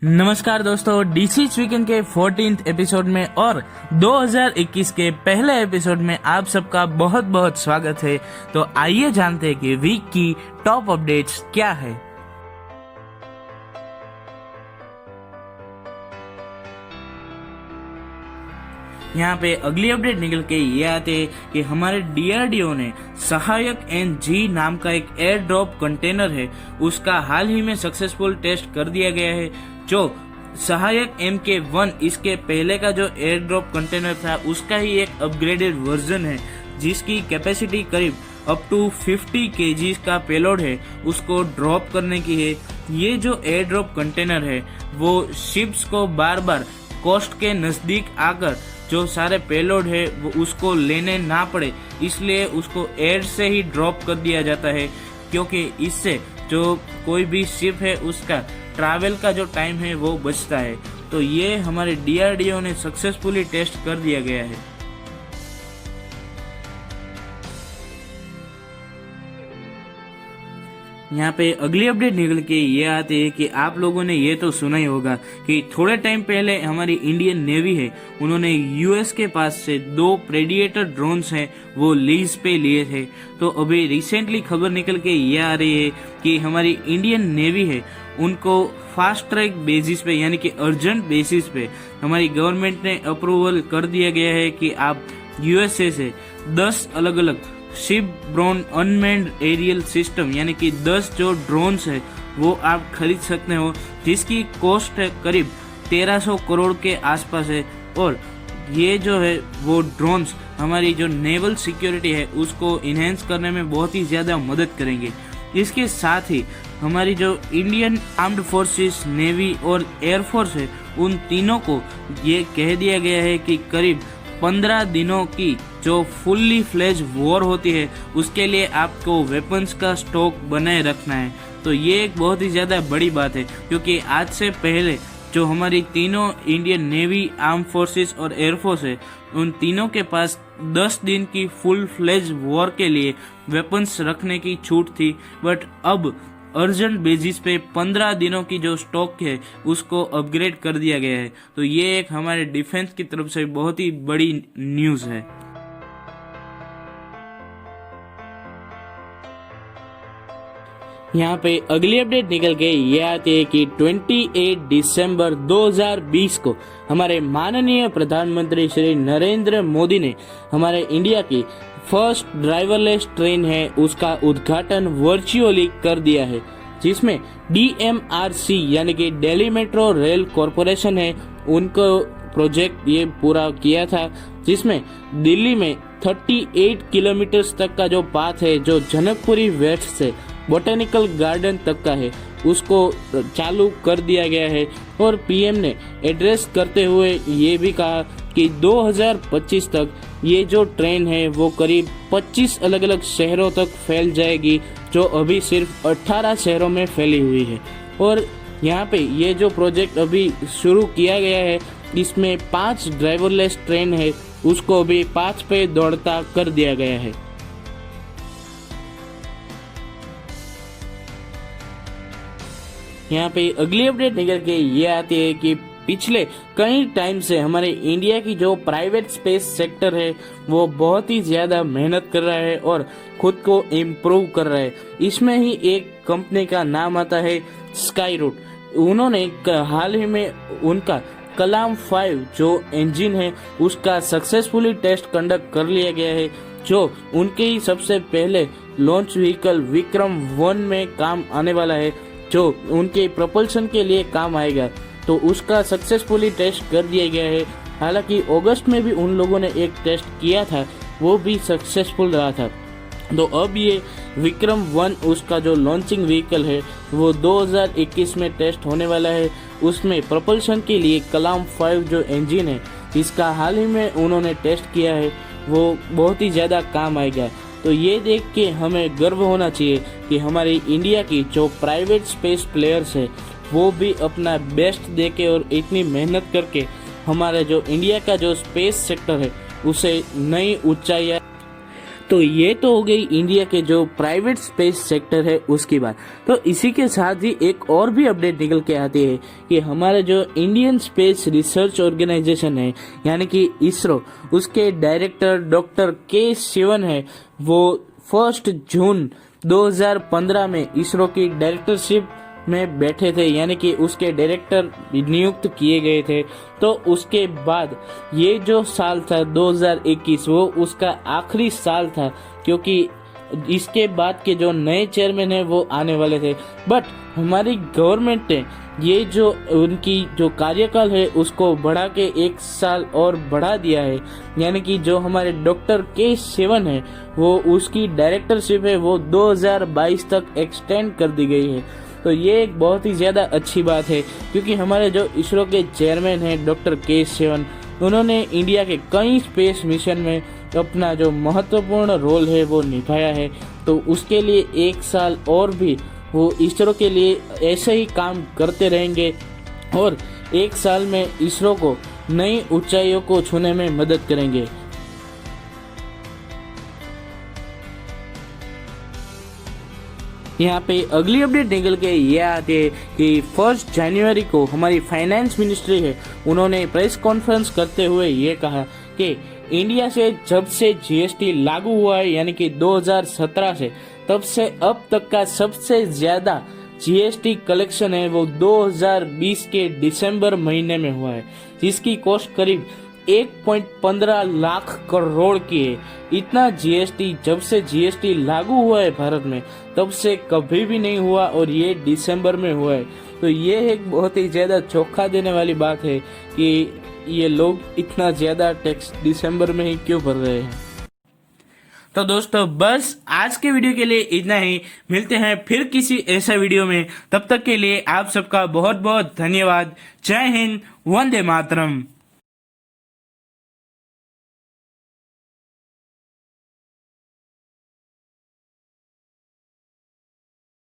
नमस्कार दोस्तों, DC weekend के 14th एपिसोड में और 2021 के पहले एपिसोड में आप सबका बहुत बहुत स्वागत है। तो आइए जानते हैं कि वीक की टॉप अपडेट्स क्या है। यहाँ पे अगली अपडेट निकल के ये आते हैं कि हमारे डीआरडीओ ने सहायक NG नाम का एक एयर ड्रॉप कंटेनर है, उसका हाल ही में सक्सेसफुल टेस्ट कर दिया गया है। जो सहायक MK1 इसके पहले का जो एयर ड्रॉप कंटेनर था उसका ही एक अपग्रेडेड वर्जन है, जिसकी कैपेसिटी करीब अप टू 50 kg का पेलोड है, उसको ड्रॉप करने की है। ये जो एयर ड्रॉप कंटेनर है वो शिप्स को बार बार कोस्ट के नजदीक आकर जो सारे पेलोड है वो उसको लेने ना पड़े, इसलिए उसको एयर से ही ड्रॉप कर दिया जाता है, क्योंकि इससे जो कोई भी शिप है उसका ट्रैवल का जो टाइम है वो बचता है। तो ये हमारे डीआरडीओ ने सक्सेसफुली टेस्ट कर दिया गया है। यहाँ पे अगली अपडेट निकल के ये आती है कि आप लोगों ने ये तो सुना ही होगा कि थोड़े टाइम पहले हमारी इंडियन नेवी है, उन्होंने यूएस के पास से 2 प्रेडिएटर ड्रोन्स हैं वो लीज पे लिए थे। तो अभी रिसेंटली खबर निकल के ये आ रही है कि हमारी इंडियन नेवी है उनको फास्ट ट्रैक बेसिस पे यानी कि अर्जेंट बेसिस पे हमारी गवर्नमेंट ने अप्रूवल कर दिया गया है कि आप यूएसए से 10 अलग अलग ship borne unmanned aerial system यानी कि 10 जो ड्रोन्स है वो आप खरीद सकते हो, जिसकी कॉस्ट है करीब 1300 करोड़ के आसपास है। और ये जो है वो ड्रोन्स हमारी जो नेवल सिक्योरिटी है उसको इनहेंस करने में बहुत ही ज़्यादा मदद करेंगे। इसके साथ ही हमारी जो इंडियन आर्म्ड फोर्सेस, नेवी और एयरफोर्स है, उन तीनों को ये कह दिया गया है कि करीब 15 दिनों की जो फुल्ली फ्लेज वॉर होती है उसके लिए आपको वेपन्स का स्टॉक बनाए रखना है। तो ये एक बहुत ही ज़्यादा बड़ी बात है, क्योंकि आज से पहले जो हमारी तीनों इंडियन नेवी, आर्म फोर्सेस और एयरफोर्स है, उन तीनों के पास 10 दिन की फुल फ्लेज वॉर के लिए वेपन्स रखने की छूट थी, बट अब अर्जेंट बेसिस पे 15 दिनों की जो स्टॉक है उसको अपग्रेड कर दिया गया है। तो ये एक हमारे डिफेंस की तरफ से बहुत ही बड़ी न्यूज़ है। यहाँ पे अगली अपडेट निकल के ये आती है कि 28 दिसंबर 2020 को हमारे माननीय प्रधानमंत्री श्री नरेंद्र मोदी ने हमारे इंडिया की फर्स्ट ड्राइवरलेस ट्रेन है उसका उद्घाटन वर्चुअली कर दिया है, जिसमें DMRC यानी कि दिल्ली मेट्रो रेल कॉरपोरेशन है उनको प्रोजेक्ट ये पूरा किया था, जिसमें दिल्ली में 38 किलोमीटर तक का जो पाथ है जो जनकपुरी वेस्ट से बोटेनिकल गार्डन तक का है उसको चालू कर दिया गया है। और पीएम ने एड्रेस करते हुए ये भी कहा कि 2025 तक ये जो ट्रेन है वो करीब 25 अलग अलग शहरों तक फैल जाएगी, जो अभी सिर्फ 18 शहरों में फैली हुई है। और यहाँ पे ये जो प्रोजेक्ट अभी शुरू किया गया है इसमें 5 ड्राइवरलेस ट्रेन है उसको अभी 5 पे दौड़ता कर दिया गया है। यहाँ पे अगली अपडेट निकल के ये आती है कि पिछले कई टाइम से हमारे इंडिया की जो प्राइवेट स्पेस सेक्टर है वो बहुत ही ज़्यादा मेहनत कर रहा है और खुद को इम्प्रूव कर रहा है। इसमें ही एक कंपनी का नाम आता है स्काईरूट। उन्होंने हाल ही में उनका कलाम 5 जो इंजन है उसका सक्सेसफुली टेस्ट कंडक्ट कर लिया गया है, जो उनके ही सबसे पहले लॉन्च व्हीकल विक्रम 1 में काम आने वाला है, जो उनके प्रपल्शन के लिए काम आएगा। तो उसका सक्सेसफुली टेस्ट कर दिया गया है। हालांकि अगस्त में भी उन लोगों ने एक टेस्ट किया था, वो भी सक्सेसफुल रहा था। तो अब ये विक्रम 1 उसका जो लॉन्चिंग व्हीकल है वो 2021 में टेस्ट होने वाला है। उसमें प्रपल्शन के लिए कलाम 5 जो इंजन है इसका हाल ही में उन्होंने टेस्ट किया है, वो बहुत ही ज़्यादा काम आएगा। तो ये देख के हमें गर्व होना चाहिए कि हमारी इंडिया की जो प्राइवेट स्पेस प्लेयर्स है वो भी अपना बेस्ट देके और इतनी मेहनत करके हमारे जो इंडिया का जो स्पेस सेक्टर है उसे नई ऊंचाई तो ये तो हो गई इंडिया के जो प्राइवेट स्पेस सेक्टर है उसकी बात। तो इसी के साथ ही एक और भी अपडेट निकल के आती है कि हमारा जो इंडियन स्पेस रिसर्च ऑर्गेनाइजेशन है यानी कि इसरो, उसके डायरेक्टर डॉक्टर के शिवन है, वो 1 जून 2015 में इसरो की डायरेक्टरशिप में बैठे थे, यानी कि उसके डायरेक्टर नियुक्त किए गए थे। तो उसके बाद ये जो साल था 2021 वो उसका आखिरी साल था, क्योंकि इसके बाद के जो नए चेयरमैन है वो आने वाले थे। बट हमारी गवर्नमेंट ने ये जो उनकी जो कार्यकाल है उसको बढ़ा के 1 साल और बढ़ा दिया है, यानी कि जो हमारे डॉक्टर के शिवन है वो उसकी डायरेक्टरशिप है वो 2022 तक एक्सटेंड कर दी गई है। तो ये एक बहुत ही ज़्यादा अच्छी बात है, क्योंकि हमारे जो इसरो के चेयरमैन हैं डॉक्टर के शिवन, उन्होंने इंडिया के कई स्पेस मिशन में अपना जो महत्वपूर्ण रोल है वो निभाया है। तो उसके लिए 1 साल और भी वो इसरो के लिए ऐसे ही काम करते रहेंगे और 1 साल में इसरो को नई ऊंचाइयों को छूने में मदद करेंगे। यहाँ पे अगली अपडेट निकल के ये आती है कि 1 जनवरी को हमारी फाइनेंस मिनिस्ट्री है, उन्होंने प्रेस कॉन्फ्रेंस करते हुए ये कहा कि इंडिया से जब से जीएसटी लागू हुआ है यानी कि 2017 से, तब से अब तक का सबसे ज्यादा जीएसटी कलेक्शन है वो 2020 के दिसंबर महीने में हुआ है, जिसकी कॉस्ट करीब 1.15 लाख करोड़ की है। इतना जीएसटी जब से जीएसटी लागू हुआ है भारत में तब से कभी भी नहीं हुआ और ये दिसंबर में हुआ है। तो ये एक बहुत ही ज्यादा चौंका देने वाली बात है कि ये लोग इतना ज्यादा टैक्स दिसंबर में ही क्यों भर रहे हैं। तो दोस्तों बस आज के वीडियो के लिए इतना ही, मिलते हैं फिर किसी ऐसा वीडियो में, तब तक के लिए आप सबका बहुत बहुत धन्यवाद। जय हिंद, वंदे मातरम।